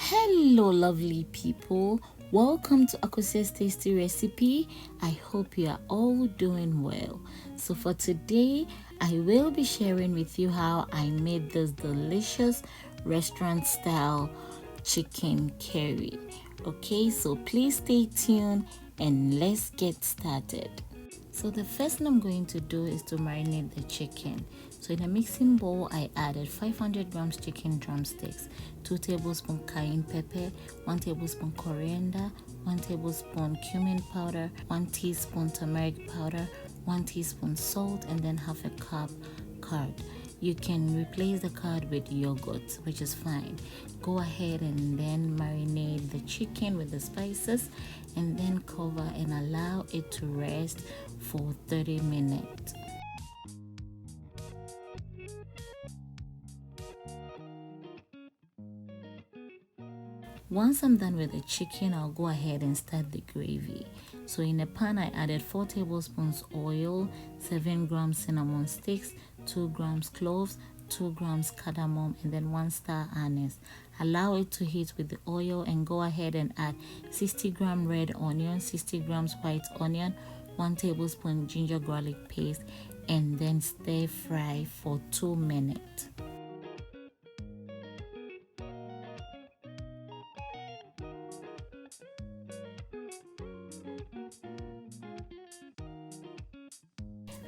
Hello lovely people, welcome to Akosia's tasty recipe. I hope you are all doing well. So for today I will be sharing with you how I made this delicious restaurant style chicken curry. Okay, so please stay tuned and let's get started. So the first thing I'm going to do is to marinate the chicken. So in a mixing bowl, I added 500 grams chicken drumsticks, 2 tablespoons cayenne pepper, 1 tablespoon coriander, 1 tablespoon cumin powder, 1 teaspoon turmeric powder, 1 teaspoon salt, and then half a cup curd. You can replace the curd with yogurt, which is fine. Go ahead and then marinate the chicken with the spices and then cover and allow it to rest for 30 minutes. Once I'm done with the chicken, I'll go ahead and start the gravy. So in a pan, I added 4 tablespoons oil, 7 grams cinnamon sticks, 2 grams cloves, 2 grams cardamom, and then 1 star anise. Allow it to heat with the oil and go ahead and add 60 gram red onion, 60 grams white onion, 1 tablespoon ginger garlic paste, and then stir fry for 2 minutes.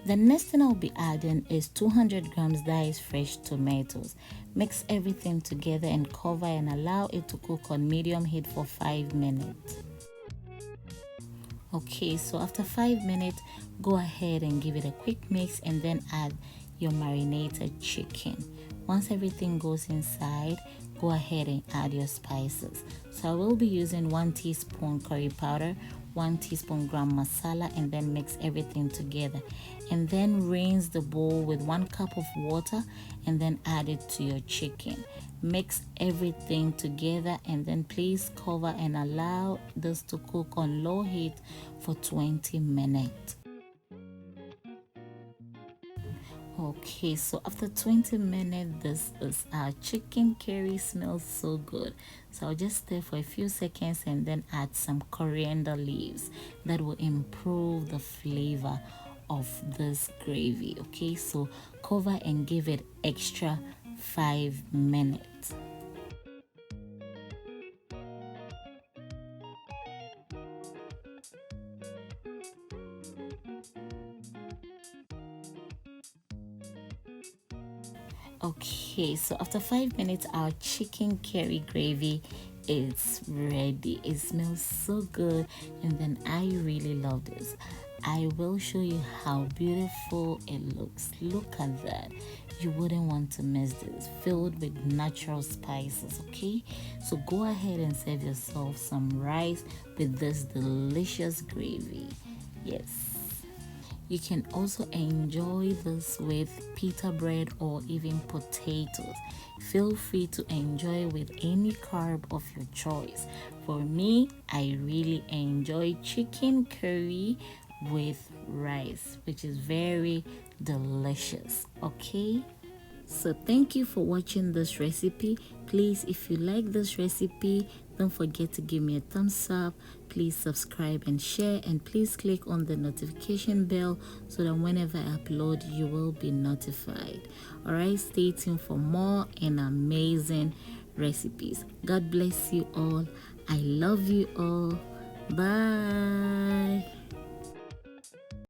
The next thing I'll be adding is 200 grams diced fresh tomatoes. Mix everything together and cover and allow it to cook on medium heat for 5 minutes. Okay, so after 5 minutes, go ahead and give it a quick mix and then add your marinated chicken. Once everything goes inside, go ahead and add your spices. So I will be using 1 teaspoon curry powder, 1 teaspoon gram masala, and then mix everything together. And then rinse the bowl with 1 cup of water and then add it to your chicken. Mix everything together and then please cover and allow this to cook on low heat for 20 minutes. Okay, so after 20 minutes, this is our chicken curry. Smells so good. So I'll just stir for a few seconds and then add some coriander leaves that will improve the flavor of this gravy. Okay, so cover and give it extra 5 minutes. Okay, so after 5 minutes, our chicken curry gravy is ready. It smells so good, and then I really love this. I will show you how beautiful it looks. Look at that. You wouldn't want to miss this. Filled with natural spices. Okay, so go ahead and serve yourself some rice with this delicious gravy. Yes. You can also enjoy this with pita bread or even potatoes. Feel free to enjoy with any carb of your choice. For me, I really enjoy chicken curry with rice, which is very delicious. Okay, so thank you for watching this recipe. Please, if you like this recipe, don't forget to give me a thumbs up. Please subscribe and share, and please click on the notification bell so that whenever I upload, you will be notified. Alright, stay tuned for more and amazing recipes. God bless you all. I love you all. Bye.